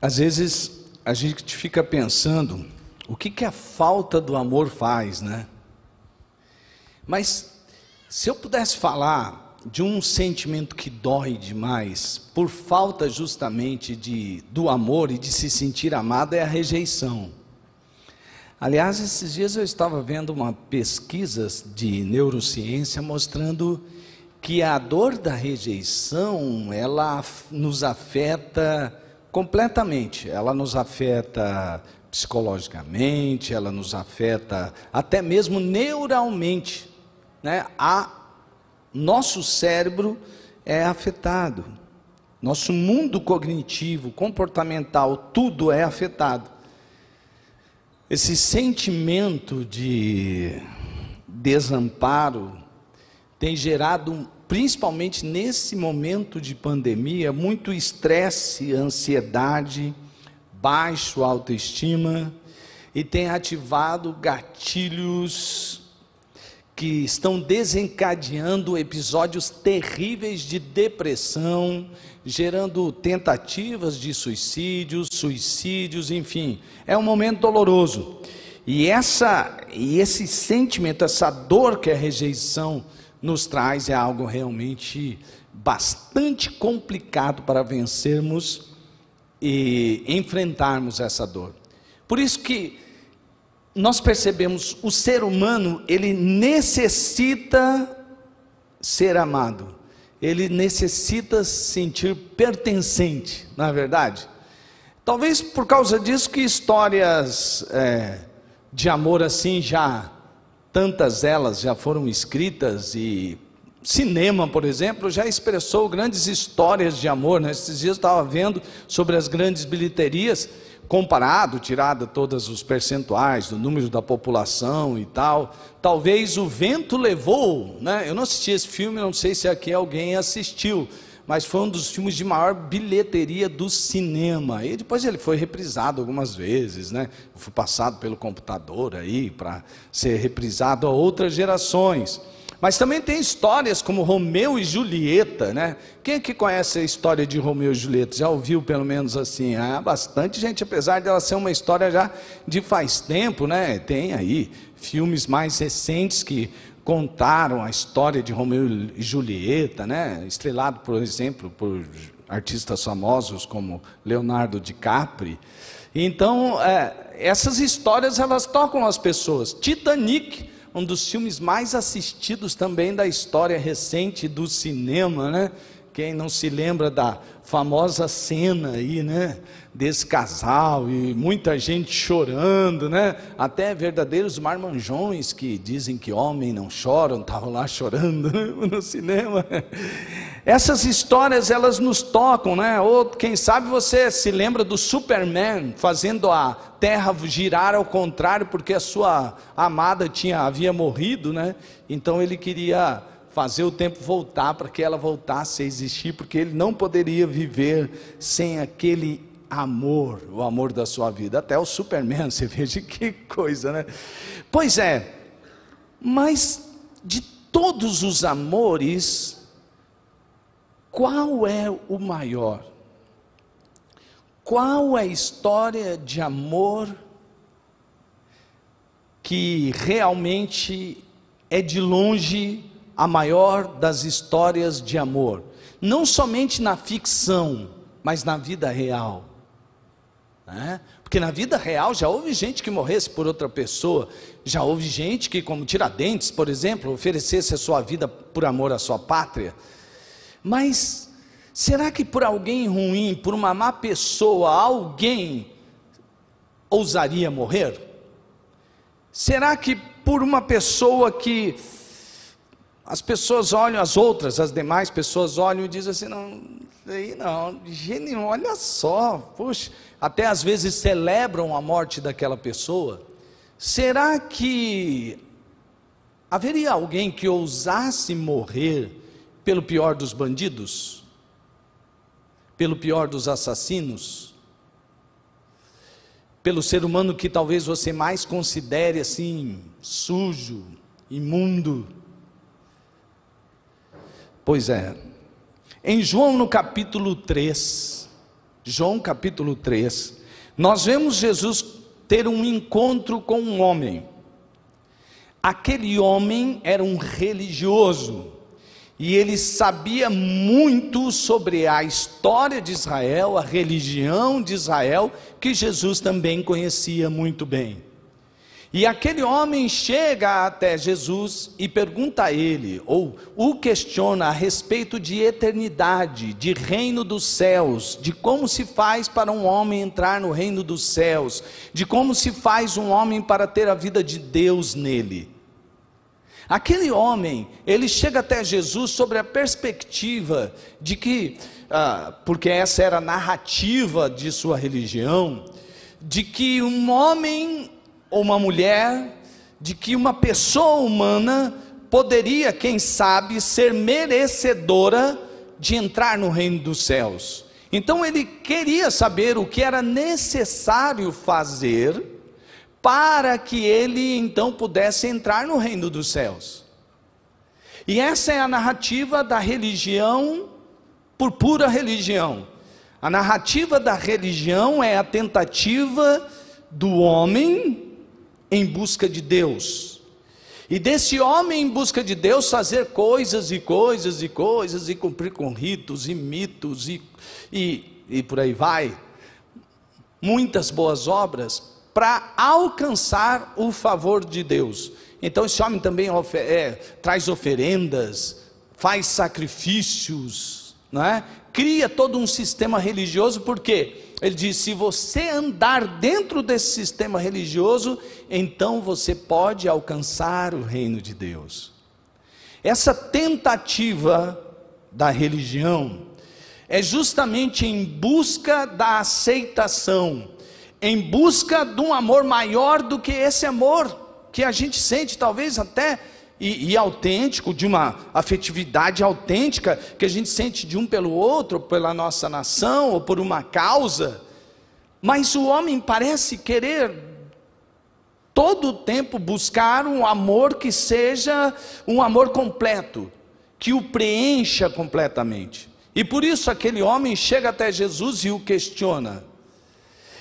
Às vezes a gente fica pensando o que a falta do amor faz, né? Mas se eu pudesse falar de um sentimento que dói demais, por falta justamente do amor e de se sentir amado, é a rejeição. Aliás, esses dias eu estava vendo uma pesquisa de neurociência mostrando que a dor da rejeição, ela nos afeta completamente. Ela nos afeta psicologicamente, ela nos afeta até mesmo neuralmente, né? Nosso cérebro é afetado, nosso mundo cognitivo, comportamental, tudo é afetado. Esse sentimento de desamparo tem gerado, principalmente nesse momento de pandemia, muito estresse, ansiedade, baixa autoestima, e tem ativado gatilhos que estão desencadeando episódios terríveis de depressão, gerando tentativas de suicídios, enfim, é um momento doloroso. E esse sentimento, essa dor que a rejeição nos traz, é algo realmente bastante complicado para vencermos e enfrentarmos essa dor. Por isso que nós percebemos, o ser humano, ele necessita ser amado, ele necessita se sentir pertencente, não é verdade? Talvez por causa disso que histórias de amor assim, tantas elas já foram escritas, e cinema, por exemplo, já expressou grandes histórias de amor, né? Esses dias eu estava vendo sobre as grandes bilheterias, tirado todos os percentuais do número da população e tal. Talvez O Vento Levou, né? Eu não assisti esse filme, não sei se aqui alguém assistiu, mas foi um dos filmes de maior bilheteria do cinema, e depois ele foi reprisado algumas vezes, né? Foi passado pelo computador aí, para ser reprisado a outras gerações. Mas também tem histórias como Romeu e Julieta, né? Quem é que conhece a história de Romeu e Julieta? Já ouviu pelo menos assim? Bastante gente, apesar dela ser uma história já de faz tempo, né? Tem aí filmes mais recentes que contaram a história de Romeu e Julieta, né? Estrelado, por exemplo, por artistas famosos como Leonardo DiCaprio. Então, essas histórias, elas tocam as pessoas. Titanic, um dos filmes mais assistidos também da história recente do cinema, né? Quem não se lembra da famosa cena aí, né? Desse casal, e muita gente chorando, né? Até verdadeiros marmanjões que dizem que homem não choram, estavam lá chorando, né? No cinema. Essas histórias, elas nos tocam, né? Ou quem sabe você se lembra do Superman fazendo a terra girar ao contrário, porque a sua amada havia morrido, né? Então ele queria fazer o tempo voltar para que ela voltasse a existir, porque ele não poderia viver sem aquele amor, o amor da sua vida. Até o Superman, você veja que coisa, né? Pois é, mas de todos os amores, qual é o maior? Qual é a história de amor que realmente é de longe a maior das histórias de amor? Não somente na ficção, mas na vida real, né? Porque na vida real já houve gente que morresse por outra pessoa, já houve gente que, como Tiradentes, por exemplo, oferecesse a sua vida por amor à sua pátria. Mas será que por alguém ruim, por uma má pessoa, alguém ousaria morrer? Será que por uma pessoa que as pessoas olham, as demais pessoas olham e dizem assim, não, gênio, olha só, puxa, até às vezes celebram a morte daquela pessoa? Será que haveria alguém que ousasse morrer pelo pior dos bandidos? Pelo pior dos assassinos? Pelo ser humano que talvez você mais considere assim, sujo, imundo? Pois é, em João no capítulo 3, João capítulo 3, nós vemos Jesus ter um encontro com um homem. Aquele homem era um religioso, e ele sabia muito sobre a história de Israel, a religião de Israel, que Jesus também conhecia muito bem. E aquele homem chega até Jesus e pergunta a ele, ou o questiona a respeito de eternidade, de reino dos céus, de como se faz para um homem entrar no reino dos céus, de como se faz um homem para ter a vida de Deus nele. Aquele homem, ele chega até Jesus sobre a perspectiva de que, porque essa era a narrativa de sua religião, de que um homem ou uma mulher, de que uma pessoa humana poderia, quem sabe, ser merecedora de entrar no reino dos céus. Então ele queria saber o que era necessário fazer para que ele então pudesse entrar no reino dos céus. E essa é a narrativa da religião por pura religião. A narrativa da religião é a tentativa do homem em busca de Deus, e desse homem em busca de Deus fazer coisas e coisas e coisas, e cumprir com ritos e mitos e por aí vai, muitas boas obras, para alcançar o favor de Deus. Então esse homem também traz oferendas, faz sacrifícios, não é? Cria todo um sistema religioso, porque ele diz: se você andar dentro desse sistema religioso, então você pode alcançar o reino de Deus. Essa tentativa da religião é justamente em busca da aceitação, em busca de um amor maior do que esse amor que a gente sente, talvez até e autêntico, de uma afetividade autêntica que a gente sente de um pelo outro, pela nossa nação ou por uma causa. Mas o homem parece querer todo o tempo buscar um amor que seja um amor completo, que o preencha completamente. E por isso aquele homem chega até Jesus e o questiona.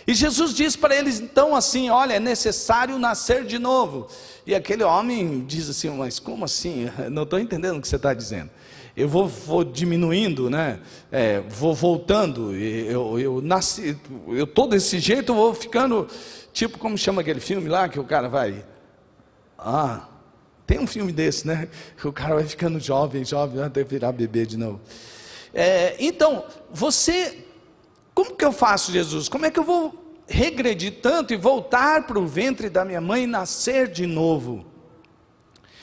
E Jesus diz para eles então assim: olha, é necessário nascer de novo. E aquele homem diz assim: mas como assim? Não estou entendendo o que você está dizendo. Eu vou diminuindo, né? Vou voltando, eu nasci, eu estou desse jeito, eu vou ficando, tipo, como chama aquele filme lá, que o cara vai, tem um filme desse, né? Que o cara vai ficando jovem, até virar bebê de novo. Então, como que eu faço, Jesus? Como é que eu vou regredir tanto e voltar para o ventre da minha mãe e nascer de novo?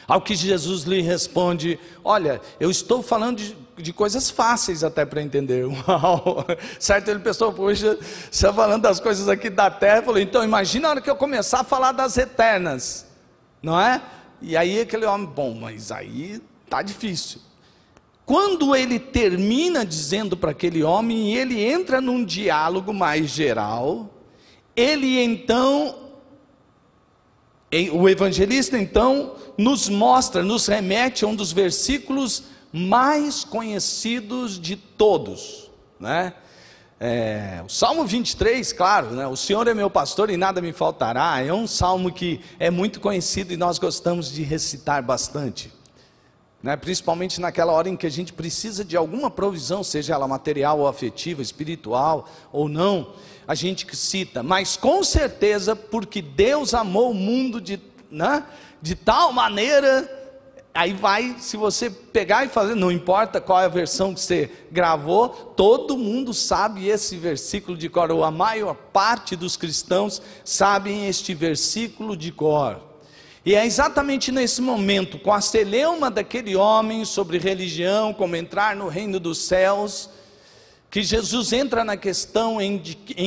Ao que Jesus lhe responde: olha, eu estou falando de coisas fáceis até para entender. Uau! Certo? Ele pensou: poxa, você está falando das coisas aqui da terra. Falou: então imagina a hora que eu começar a falar das eternas, não é? E aí aquele homem: bom, mas aí está difícil. Quando ele termina dizendo para aquele homem, e ele entra num diálogo mais geral, ele então, o evangelista então nos mostra, nos remete a um dos versículos mais conhecidos de todos, né? O Salmo 23, claro, né? O Senhor é meu pastor e nada me faltará. É um salmo que é muito conhecido e nós gostamos de recitar bastante, né? Principalmente naquela hora em que a gente precisa de alguma provisão, seja ela material ou afetiva, espiritual ou não, a gente cita. Mas com certeza, porque Deus amou o mundo de tal maneira, aí vai, se você pegar e fazer, não importa qual é a versão que você gravou, todo mundo sabe esse versículo de cor, ou a maior parte dos cristãos sabem este versículo de cor. E é exatamente nesse momento, com a celeuma daquele homem sobre religião, como entrar no reino dos céus, que Jesus entra na questão em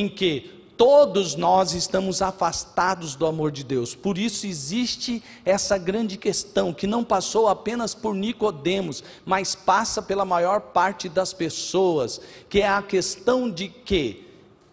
que todos nós estamos afastados do amor de Deus. Por isso existe essa grande questão, que não passou apenas por Nicodemos, mas passa pela maior parte das pessoas, que é a questão de que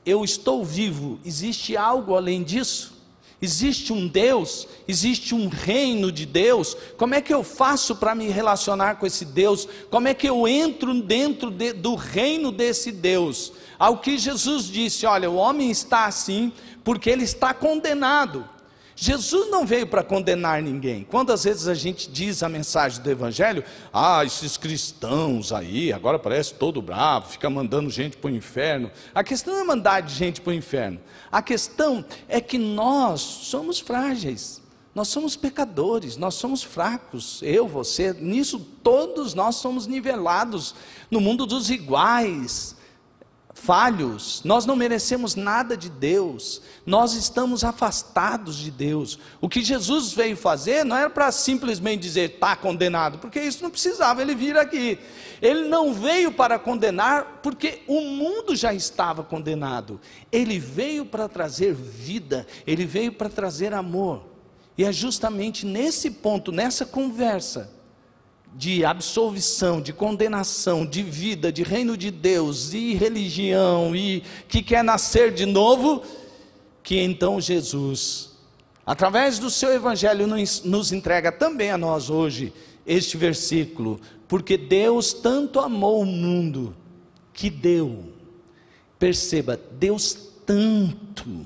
eu estou vivo, existe algo além disso? Existe um Deus, existe um reino de Deus. Como é que eu faço para me relacionar com esse Deus? Como é que eu entro dentro do reino desse Deus? ao que Jesus disse: olha, o homem está assim porque ele está condenado. Jesus não veio para condenar ninguém. Quantas vezes a gente diz a mensagem do Evangelho: esses cristãos aí, agora parece todo bravo, fica mandando gente para o inferno. A questão não é mandar gente para o inferno, a questão é que nós somos frágeis, nós somos pecadores, nós somos fracos, eu, você, nisso todos nós somos nivelados no mundo dos iguais, falhos, nós não merecemos nada de Deus, nós estamos afastados de Deus. O que Jesus veio fazer não era para simplesmente dizer está condenado, porque isso não precisava ele vir aqui. Ele não veio para condenar, porque o mundo já estava condenado. Ele veio para trazer vida, ele veio para trazer amor. E é justamente nesse ponto, nessa conversa de absolvição, de condenação, de vida, de reino de Deus e religião, e que quer nascer de novo, que então Jesus, através do seu Evangelho, nos entrega também a nós hoje este versículo: porque Deus tanto amou o mundo, que deu, perceba, Deus tanto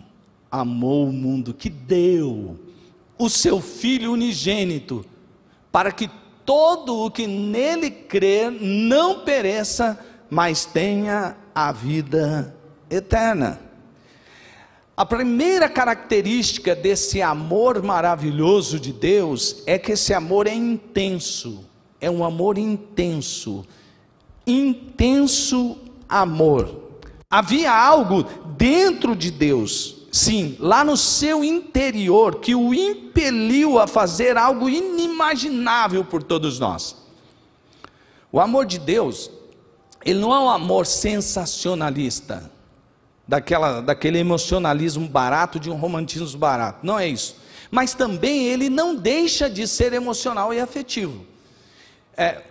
amou o mundo, que deu o seu Filho unigênito, para que todo o que nele crer não pereça, mas tenha a vida eterna. A primeira característica desse amor maravilhoso de Deus é que esse amor é intenso, é um amor intenso, intenso amor. Havia algo dentro de Deus, sim, lá no seu interior, que o impeliu a fazer algo inimaginável por todos nós. O amor de Deus, ele não é um amor sensacionalista, daquele emocionalismo barato, de um romantismo barato, não é isso. Mas também ele não deixa de ser emocional e afetivo.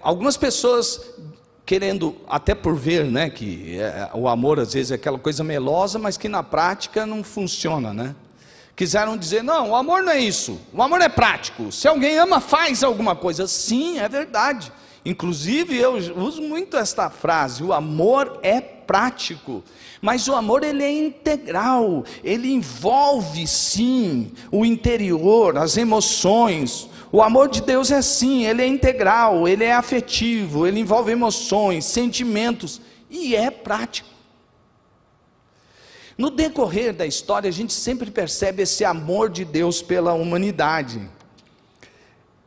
Algumas pessoas, querendo, até por ver, né, que o amor às vezes é aquela coisa melosa, mas que na prática não funciona, né? Quiseram dizer: não, o amor não é isso, o amor é prático, se alguém ama, faz alguma coisa. Sim, é verdade, inclusive eu uso muito esta frase: o amor é prático, mas o amor ele é integral, ele envolve sim o interior, as emoções. O amor de Deus é assim, ele é integral, ele é afetivo, ele envolve emoções, sentimentos, e é prático. No decorrer da história, a gente sempre percebe esse amor de Deus pela humanidade.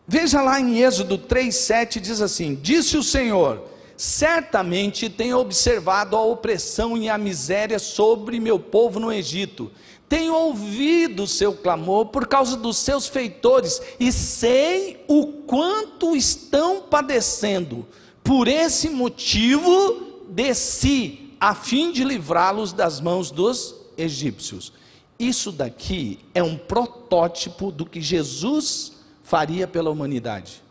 Veja lá em Êxodo 3:7, diz assim: disse o Senhor: certamente tenho observado a opressão e a miséria sobre meu povo no Egito, tenho ouvido o seu clamor por causa dos seus feitores, e sei o quanto estão padecendo. Por esse motivo desci, a fim de livrá-los das mãos dos egípcios. Isso daqui é um protótipo do que Jesus faria pela humanidade.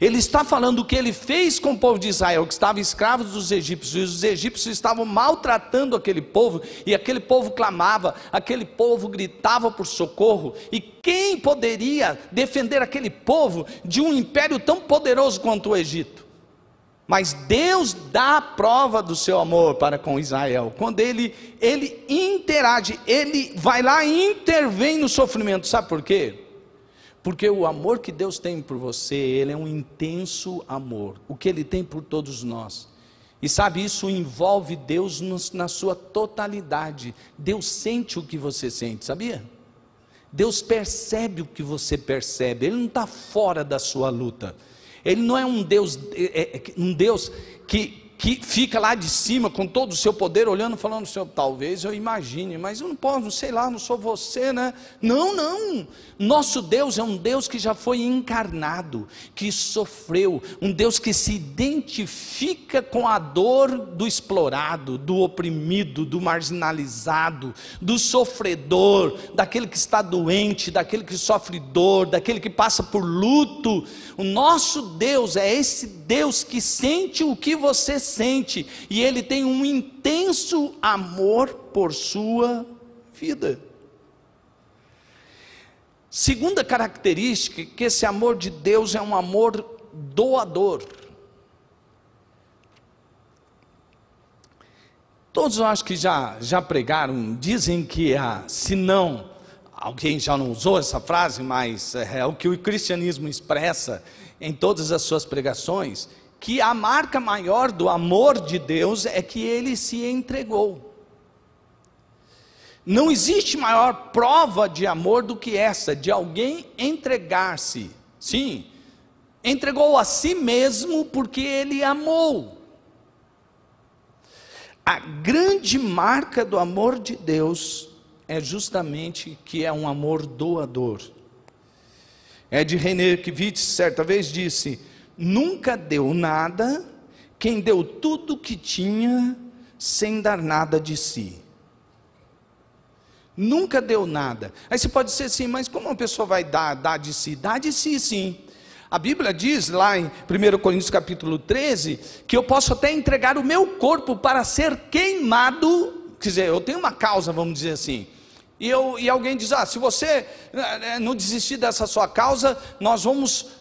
Ele está falando o que ele fez com o povo de Israel, que estava escravo dos egípcios, e os egípcios estavam maltratando aquele povo, e aquele povo clamava, aquele povo gritava por socorro, e quem poderia defender aquele povo de um império tão poderoso quanto o Egito? Mas Deus dá a prova do seu amor para com Israel, quando ele interage, ele vai lá e intervém no sofrimento. Sabe por quê? Porque o amor que Deus tem por você, ele é um intenso amor, o que ele tem por todos nós. E sabe, isso envolve Deus na sua totalidade. Deus sente o que você sente, sabia? Deus percebe o que você percebe, ele não está fora da sua luta. Ele não é um Deus, que fica lá de cima com todo o seu poder, olhando, falando: Senhor, talvez eu imagine, mas eu não posso, sei lá, não sou você, né? Não, nosso Deus é um Deus que já foi encarnado, que sofreu, um Deus que se identifica com a dor do explorado, do oprimido, do marginalizado, do sofredor, daquele que está doente, daquele que sofre dor, daquele que passa por luto. O nosso Deus é esse Deus que sente o que você sente, e ele tem um intenso amor por sua vida. Segunda característica, que esse amor de Deus é um amor doador. Todos eu acho que já pregaram, dizem que se não, alguém já não usou essa frase, mas é o que o cristianismo expressa em todas as suas pregações, que a marca maior do amor de Deus é que Ele se entregou. Não existe maior prova de amor do que essa, de alguém entregar-se. Sim, entregou a si mesmo porque Ele amou. A grande marca do amor de Deus é justamente que é um amor doador. Ed Renekiewicz certa vez disse: nunca deu nada quem deu tudo que tinha sem dar nada de si. Nunca deu nada. Aí você pode dizer assim, mas como uma pessoa vai dar de si? Dá de si, sim. A Bíblia diz lá em 1 Coríntios capítulo 13, que eu posso até entregar o meu corpo para ser queimado. Quer dizer, eu tenho uma causa, vamos dizer assim, e alguém diz, se você não desistir dessa sua causa, nós vamos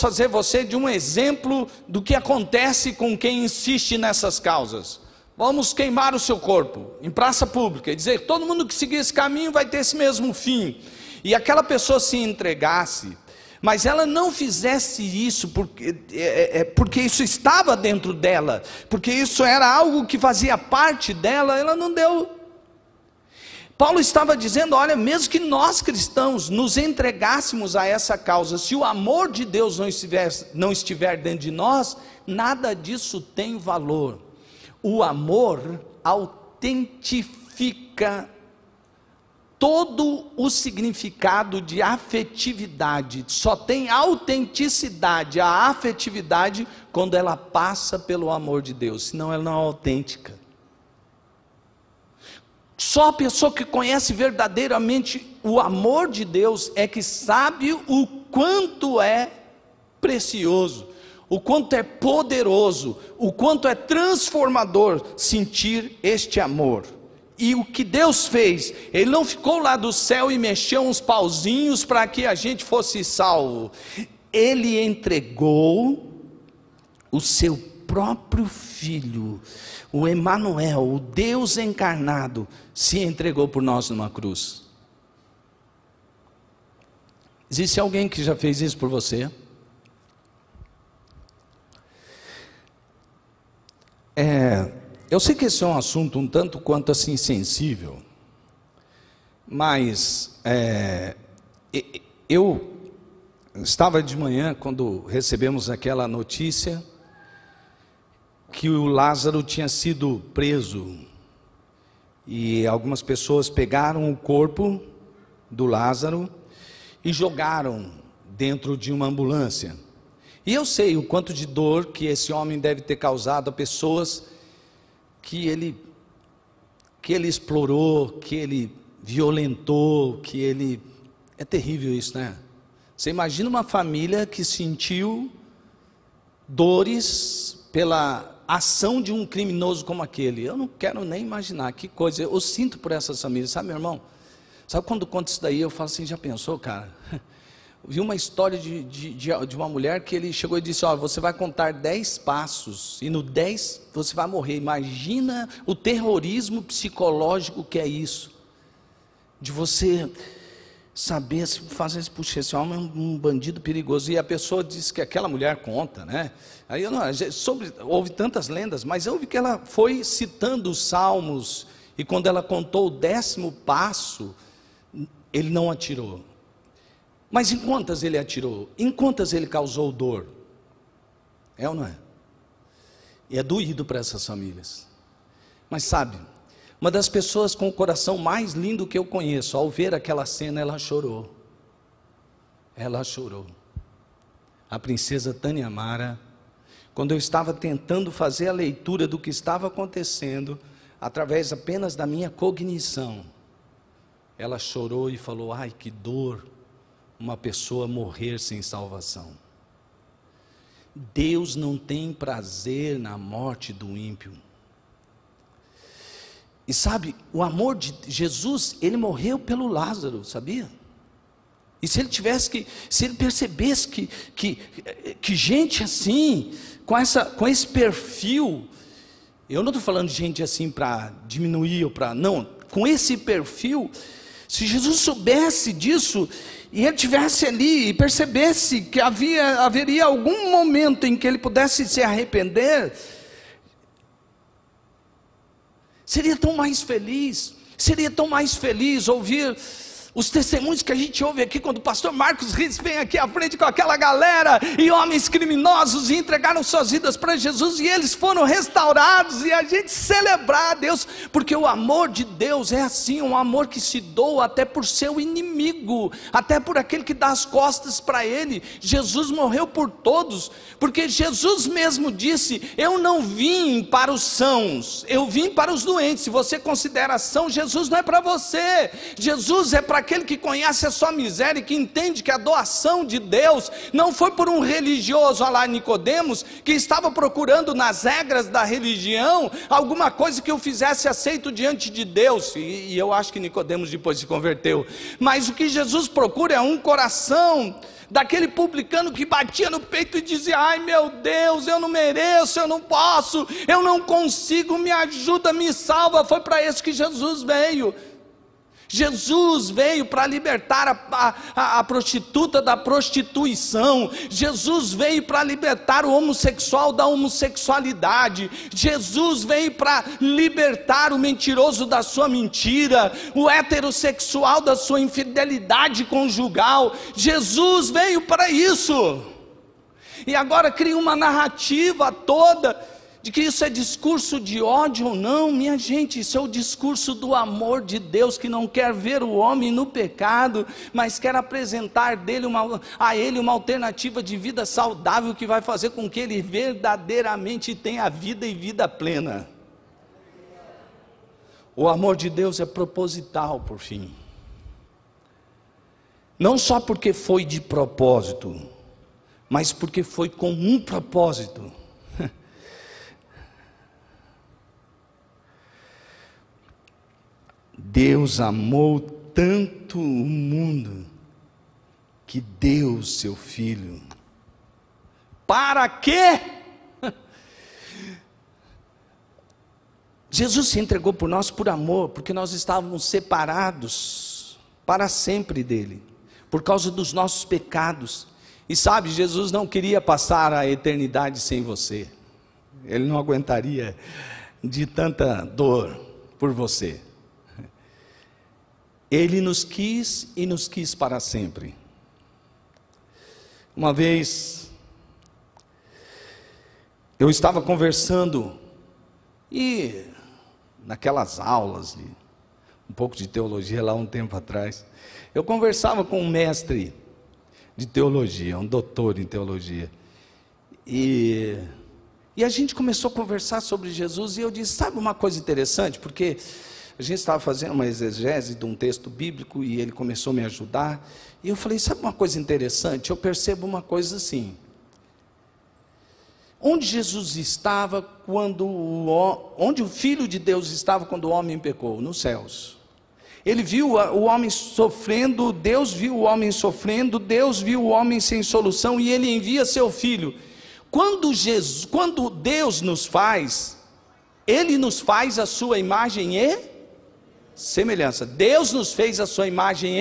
fazer você de um exemplo do que acontece com quem insiste nessas causas. Vamos queimar o seu corpo em praça pública e dizer que todo mundo que seguir esse caminho vai ter esse mesmo fim. E aquela pessoa se entregasse, mas ela não fizesse isso porque isso estava dentro dela, porque isso era algo que fazia parte dela, ela não deu. Paulo estava dizendo, olha, mesmo que nós cristãos nos entregássemos a essa causa, se o amor de Deus não estiver dentro de nós, nada disso tem valor. O amor autentifica todo o significado de afetividade. Só tem autenticidade, a afetividade, quando ela passa pelo amor de Deus, senão ela não é autêntica. Só a pessoa que conhece verdadeiramente o amor de Deus é que sabe o quanto é precioso, o quanto é poderoso, o quanto é transformador sentir este amor. E o que Deus fez, Ele não ficou lá do céu e mexeu uns pauzinhos para que a gente fosse salvo. Ele entregou o seu próprio Filho, o Emanuel, o Deus encarnado, se entregou por nós numa cruz. Existe alguém que já fez isso por você? Eu sei que esse é um assunto um tanto quanto assim sensível, mas eu estava de manhã quando recebemos aquela notícia que o Lázaro tinha sido preso, e algumas pessoas pegaram o corpo do Lázaro e jogaram dentro de uma ambulância. E eu sei o quanto de dor que esse homem deve ter causado a pessoas que ele explorou, que ele violentou, que ele... É terrível isso, né? Você imagina uma família que sentiu dores pela ação de um criminoso como aquele. Eu não quero nem imaginar que coisa. Eu sinto por essas famílias, sabe, meu irmão? Sabe quando conto isso daí, eu falo assim, já pensou, cara? Vi uma história de uma mulher que ele chegou e disse, você vai contar 10 passos, e no 10 você vai morrer. Imagina o terrorismo psicológico que é isso, de você saber, se fazer isso, puxa, esse homem é um bandido perigoso. E a pessoa disse que aquela mulher conta, né? Aí houve tantas lendas, mas eu ouvi que ela foi citando os salmos, e quando ela contou o 10º passo, ele não atirou. Mas em quantas ele atirou? Em quantas ele causou dor? É ou não é? E é doído para essas famílias. Mas sabe, uma das pessoas com o coração mais lindo que eu conheço, ao ver aquela cena, ela chorou. Ela chorou. A princesa Tânia Mara, quando eu estava tentando fazer a leitura do que estava acontecendo, através apenas da minha cognição, ela chorou e falou, ai que dor, uma pessoa morrer sem salvação. Deus não tem prazer na morte do ímpio. E sabe, o amor de Jesus, Ele morreu pelo Lázaro, sabia? E se ele percebesse que gente assim, com esse perfil, Eu não estou falando de gente assim para diminuir ou para... Não, com esse perfil, se Jesus soubesse disso, e ele estivesse ali e percebesse que haveria algum momento em que ele pudesse se arrepender, seria tão mais feliz ouvir os testemunhos que a gente ouve aqui, quando o pastor Marcos Riz vem aqui à frente com aquela galera, e homens criminosos, e entregaram suas vidas para Jesus, e eles foram restaurados, e a gente celebrar a Deus, porque o amor de Deus é assim, um amor que se doa até por seu inimigo, até por aquele que dá as costas para ele. Jesus morreu por todos, porque Jesus mesmo disse: eu não vim para os sãos, eu vim para os doentes. Se você considera são, Jesus não é para você, Jesus é para aquele que conhece a sua miséria e que entende que a doação de Deus não foi por um religioso a lá Nicodemos, que estava procurando nas regras da religião alguma coisa que o fizesse aceito diante de Deus, e eu acho que Nicodemos depois se converteu. Mas o que Jesus procura é um coração daquele publicano que batia no peito e dizia: ai meu Deus, eu não mereço, eu não posso, eu não consigo, me ajuda, me salva. Foi para isso que Jesus veio. Jesus veio para libertar a prostituta da prostituição. Jesus veio para libertar o homossexual da homossexualidade. Jesus veio para libertar o mentiroso da sua mentira, o heterossexual da sua infidelidade conjugal. Jesus veio para isso. E agora cria uma narrativa toda de que isso é discurso de ódio ou não. Minha gente, isso é o discurso do amor de Deus, que não quer ver o homem no pecado, mas quer apresentar a ele uma alternativa de vida saudável, que vai fazer com que ele verdadeiramente tenha vida e vida plena. O amor de Deus é proposital, por fim, não só porque foi de propósito, mas porque foi com um propósito. Deus amou tanto o mundo, que deu seu Filho. Para quê? Jesus se entregou por nós por amor, porque nós estávamos separados para sempre dele, por causa dos nossos pecados. E sabe, Jesus não queria passar a eternidade sem você. Ele não aguentaria de tanta dor por você. Ele nos quis e nos quis para sempre. Uma vez, eu estava conversando, e naquelas aulas, um pouco de teologia lá um tempo atrás, eu conversava com um mestre de teologia, um doutor em teologia, e a gente começou a conversar sobre Jesus, e eu disse: sabe uma coisa interessante? Porque a gente estava fazendo uma exegese de um texto bíblico, e ele começou a me ajudar, e eu falei: sabe uma coisa interessante? Eu percebo uma coisa assim, onde Jesus estava onde o Filho de Deus estava quando o homem pecou? Nos céus. Ele viu o homem sofrendo, Deus viu o homem sofrendo, Deus viu o homem sem solução, e ele envia seu Filho. Quando Deus nos faz, ele nos faz a sua imagem e semelhança. Deus nos fez a sua imagem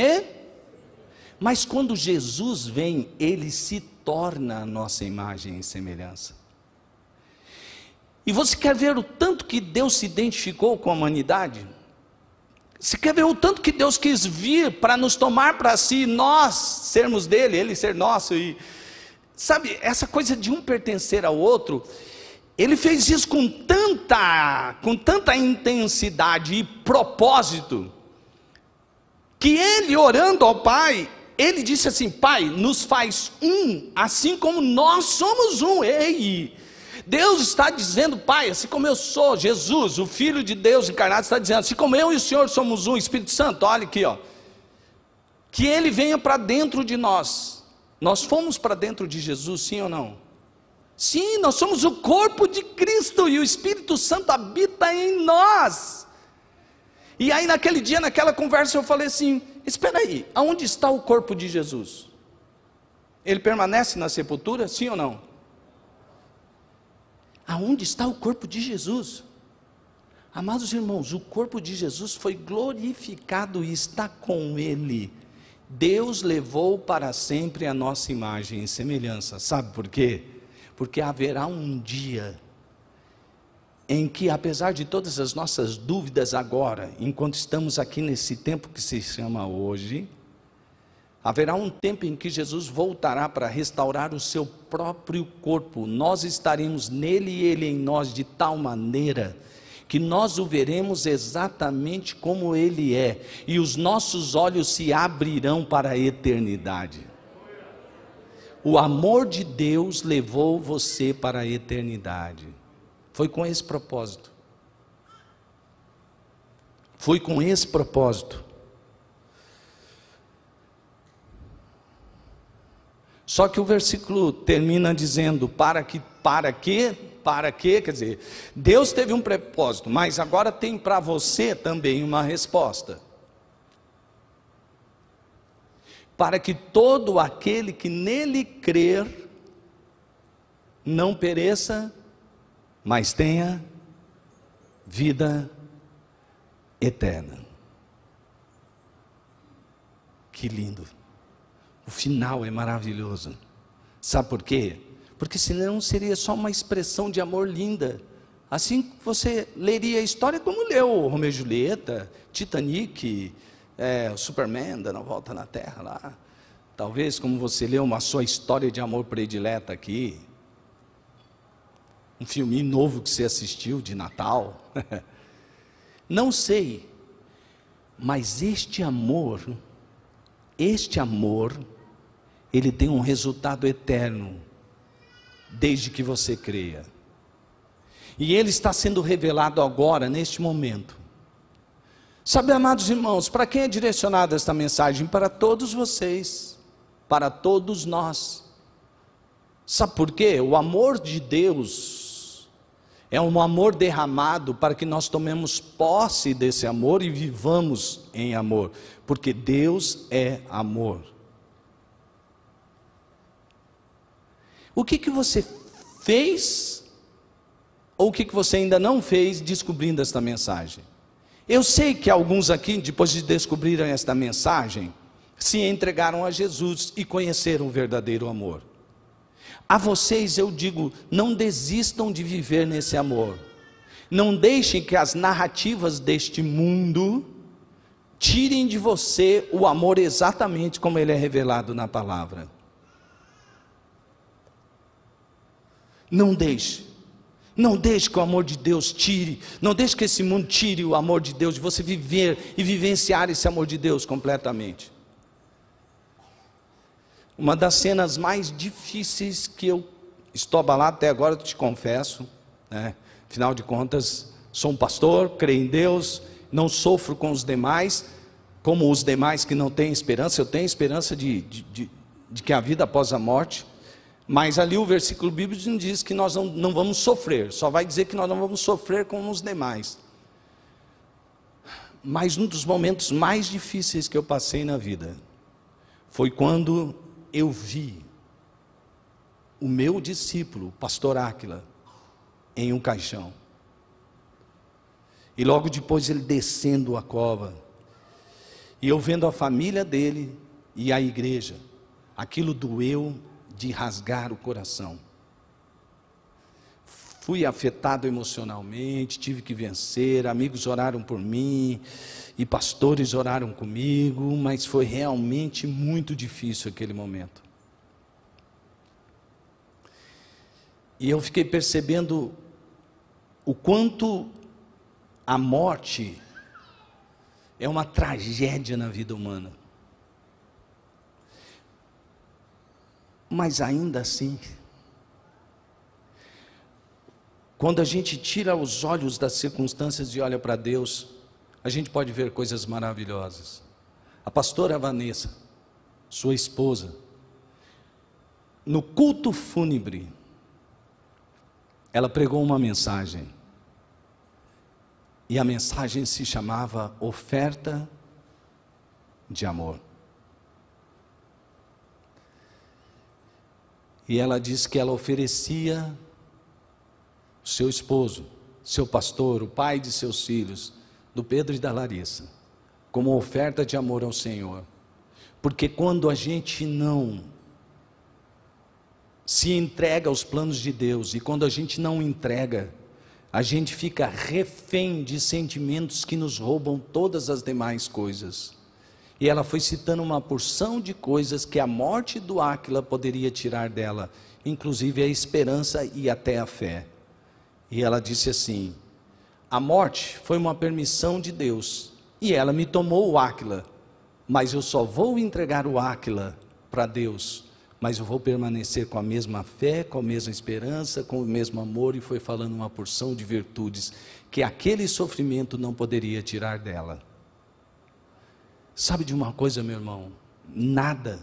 mas quando Jesus vem, ele se torna a nossa imagem e semelhança. E você quer ver o tanto que Deus se identificou com a humanidade? Você quer ver o tanto que Deus quis vir para nos tomar para si, nós sermos dele, ele ser nosso? E sabe, essa coisa de um pertencer ao outro, ele fez isso com tanta intensidade e propósito, que ele, orando ao Pai, ele disse assim: Pai, nos faz um, assim como nós somos um. Ei, Deus está dizendo: Pai, assim como eu sou, Jesus, o Filho de Deus encarnado, está dizendo: assim como eu e o Senhor somos um, Espírito Santo, olha aqui, ó, que ele venha para dentro de nós. Nós fomos para dentro de Jesus, sim ou não? Sim, nós somos o corpo de Cristo, e o Espírito Santo habita em nós. E aí naquele dia, naquela conversa, eu falei assim: espera aí, aonde está o corpo de Jesus? Ele permanece na sepultura, sim ou não? Aonde está o corpo de Jesus? Amados irmãos, o corpo de Jesus foi glorificado e está com Ele. Deus levou para sempre a nossa imagem e semelhança. Sabe por quê? Porque haverá um dia em que, apesar de todas as nossas dúvidas agora, enquanto estamos aqui nesse tempo que se chama hoje, haverá um tempo em que Jesus voltará para restaurar o seu próprio corpo. Nós estaremos nele e ele em nós de tal maneira que nós o veremos exatamente como ele é, e os nossos olhos se abrirão para a eternidade. O amor de Deus levou você para a eternidade. Foi com esse propósito. Foi com esse propósito. Só que o versículo termina dizendo, para quê? Quer dizer, Deus teve um propósito, mas agora tem para você também uma resposta. Para que todo aquele que nele crer, não pereça, mas tenha vida eterna. Que lindo. O final é maravilhoso. Sabe por quê? Porque senão seria só uma expressão de amor linda. Assim você leria a história como leu Romeu e Julieta, Titanic, Superman dando a volta na Terra lá. Talvez como você leu uma sua história de amor predileta aqui. Um filme novo que você assistiu de Natal. Não sei. Mas este amor, ele tem um resultado eterno, desde que você creia. E ele está sendo revelado agora, neste momento. Sabe, amados irmãos, para quem é direcionada esta mensagem? Para todos vocês, para todos nós. Sabe por quê? O amor de Deus é um amor derramado para que nós tomemos posse desse amor e vivamos em amor, porque Deus é amor. O que você fez, ou o que você ainda não fez descobrindo esta mensagem? Eu sei que alguns aqui, depois de descobrirem esta mensagem, se entregaram a Jesus e conheceram o verdadeiro amor. A vocês eu digo, não desistam de viver nesse amor. Não deixem que as narrativas deste mundo tirem de você o amor exatamente como ele é revelado na palavra. Não deixe que o amor de Deus tire, não deixe que esse mundo tire o amor de Deus, de você viver e vivenciar esse amor de Deus completamente. Uma das cenas mais difíceis que eu estou abalado até agora, eu te confesso, né? Afinal de contas, sou um pastor, creio em Deus, não sofro com os demais, como os demais que não têm esperança. Eu tenho esperança de que há vida após a morte. Mas ali o versículo bíblico não diz que nós não vamos sofrer, só vai dizer que nós não vamos sofrer como os demais. Mas um dos momentos mais difíceis que eu passei na vida foi quando eu vi o meu discípulo, o pastor Áquila, em um caixão. E logo depois ele descendo a cova, e eu vendo a família dele e a igreja, aquilo doeu de rasgar o coração. Fui afetado emocionalmente, tive que vencer, amigos oraram por mim, e pastores oraram comigo, mas foi realmente muito difícil aquele momento. E eu fiquei percebendo o quanto a morte é uma tragédia na vida humana. Mas ainda assim, quando a gente tira os olhos das circunstâncias e olha para Deus, a gente pode ver coisas maravilhosas. A pastora Vanessa, sua esposa, no culto fúnebre, ela pregou uma mensagem, e a mensagem se chamava Oferta de Amor. E ela disse que ela oferecia o seu esposo, seu pastor, o pai de seus filhos, do Pedro e da Larissa, como oferta de amor ao Senhor. Porque quando a gente não se entrega aos planos de Deus, e quando a gente não entrega, a gente fica refém de sentimentos que nos roubam todas as demais coisas. E ela foi citando uma porção de coisas que a morte do Áquila poderia tirar dela, inclusive a esperança e até a fé. E ela disse assim: a morte foi uma permissão de Deus, e ela me tomou o Áquila, mas eu só vou entregar o Áquila para Deus, mas eu vou permanecer com a mesma fé, com a mesma esperança, com o mesmo amor. E foi falando uma porção de virtudes que aquele sofrimento não poderia tirar dela. Sabe de uma coisa, meu irmão? Nada,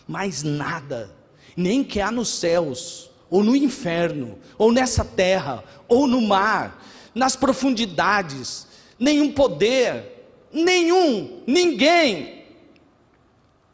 mais nada, nem que há nos céus, ou no inferno, ou nessa terra, ou no mar, nas profundidades, nenhum poder, ninguém,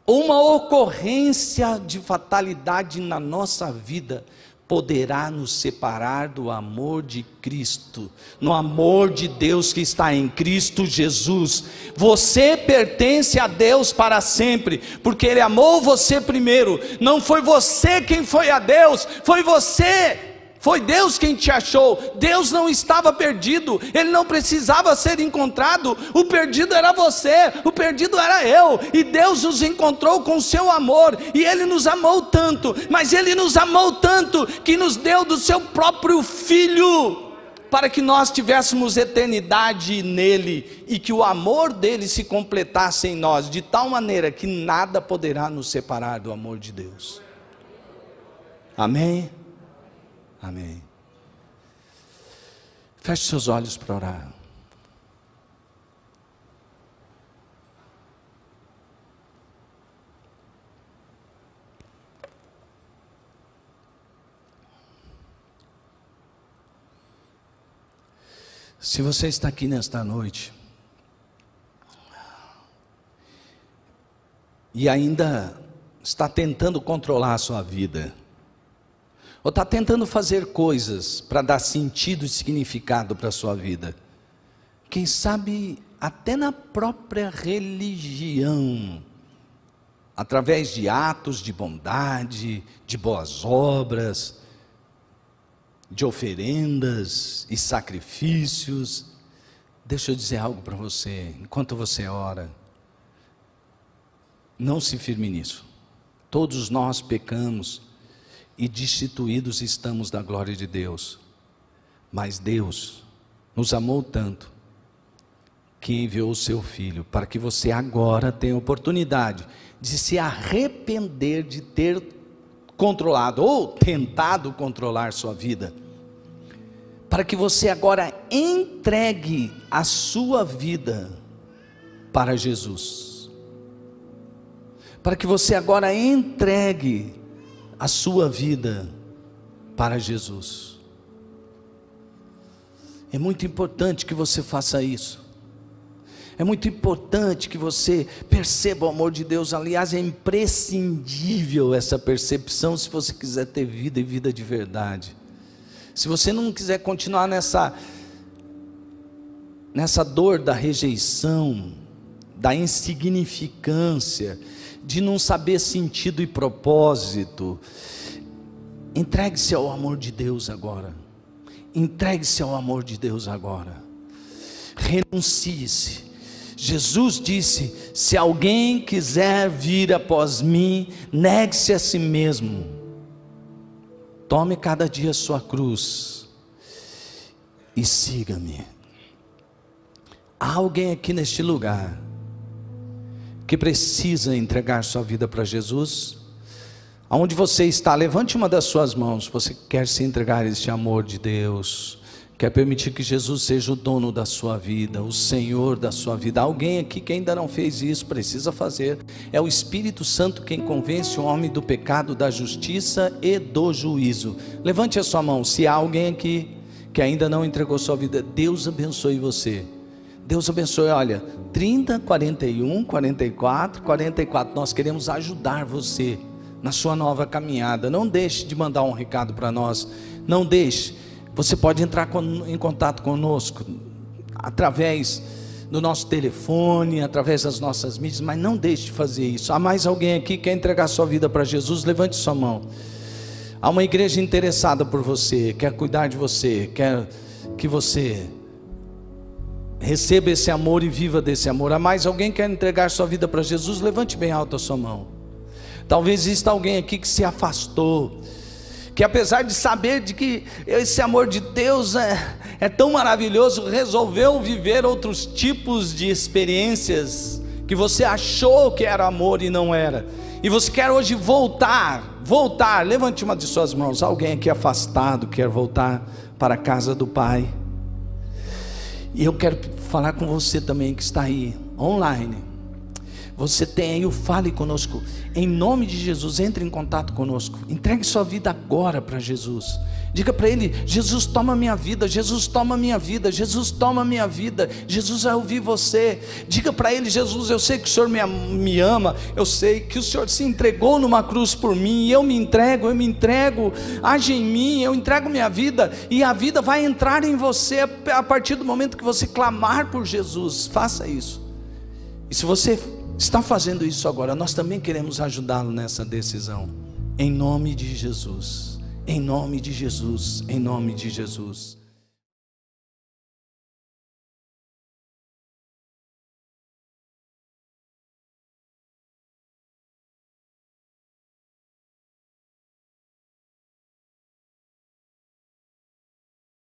ou uma ocorrência de fatalidade na nossa vida poderá nos separar do amor de Cristo, no amor de Deus que está em Cristo Jesus. Você pertence a Deus para sempre, porque Ele amou você primeiro. Não foi você quem foi a Deus, foi você. Foi Deus quem te achou. Deus não estava perdido, Ele não precisava ser encontrado. O perdido era você, o perdido era eu. E Deus nos encontrou com o seu amor, e Ele nos amou tanto, mas Ele nos amou tanto, que nos deu do seu próprio Filho, para que nós tivéssemos eternidade nele, e que o amor dele se completasse em nós, de tal maneira que nada poderá nos separar do amor de Deus. Amém? Amém. Feche seus olhos para orar. Se você está aqui nesta noite e ainda está tentando controlar a sua vida, ou está tentando fazer coisas para dar sentido e significado para a sua vida, quem sabe até na própria religião, através de atos de bondade, de boas obras, de oferendas e sacrifícios. Deixa eu dizer algo para você, enquanto você ora, não se firme nisso. Todos nós pecamos e destituídos estamos da glória de Deus, mas Deus nos amou tanto, que enviou o seu Filho, para que você agora tenha oportunidade de se arrepender de ter controlado, ou tentado controlar sua vida, para que você agora entregue a sua vida para Jesus, para que você agora entregue a sua vida para Jesus. É muito importante que você faça isso. É muito importante que você perceba o amor de Deus. Aliás, é imprescindível essa percepção se você quiser ter vida e vida de verdade. Se você não quiser continuar nessa dor da rejeição, da insignificância, de não saber sentido e propósito, entregue-se ao amor de Deus agora. Entregue-se ao amor de Deus agora. Renuncie-se. Jesus disse: se alguém quiser vir após mim, negue-se a si mesmo, tome cada dia a sua cruz e siga-me. Há alguém aqui neste lugar que precisa entregar sua vida para Jesus? Aonde você está, levante uma das suas mãos. Você quer se entregar a este amor de Deus, quer permitir que Jesus seja o dono da sua vida, o Senhor da sua vida. Alguém aqui que ainda não fez isso, precisa fazer. É o Espírito Santo quem convence o homem do pecado, da justiça e do juízo. Levante a sua mão. Se há alguém aqui que ainda não entregou sua vida, Deus abençoe você. Deus abençoe. Olha, 30, 41, 44, 44, nós queremos ajudar você na sua nova caminhada. Não deixe de mandar um recado para nós, não deixe. Você pode entrar em contato conosco através do nosso telefone, através das nossas mídias, mas não deixe de fazer isso. Há mais alguém aqui que quer entregar sua vida para Jesus? Levante sua mão. Há uma igreja interessada por você, quer cuidar de você, quer que você receba esse amor e viva desse amor. Há mais alguém que quer entregar sua vida para Jesus? Levante bem alto a sua mão. Talvez exista alguém aqui que se afastou, que apesar de saber de que esse amor de Deus é tão maravilhoso, resolveu viver outros tipos de experiências que você achou que era amor e não era, e você quer hoje voltar. Levante uma de suas mãos. Alguém aqui afastado quer voltar para a casa do Pai. E eu quero falar com você também que está aí online. Você tem aí o Fale Conosco. Em nome de Jesus, entre em contato conosco. Entregue sua vida agora para Jesus. Diga para Ele: Jesus, toma minha vida. Jesus, toma minha vida. Jesus, toma minha vida. Jesus vai ouvir você. Diga para Ele: Jesus, eu sei que o Senhor me ama. Eu sei que o Senhor se entregou numa cruz por mim. E eu me entrego. Age em mim, eu entrego minha vida. E a vida vai entrar em você a partir do momento que você clamar por Jesus. Faça isso. E se você está fazendo isso agora, nós também queremos ajudá-lo nessa decisão. Em nome de Jesus. Em nome de Jesus. Em nome de Jesus.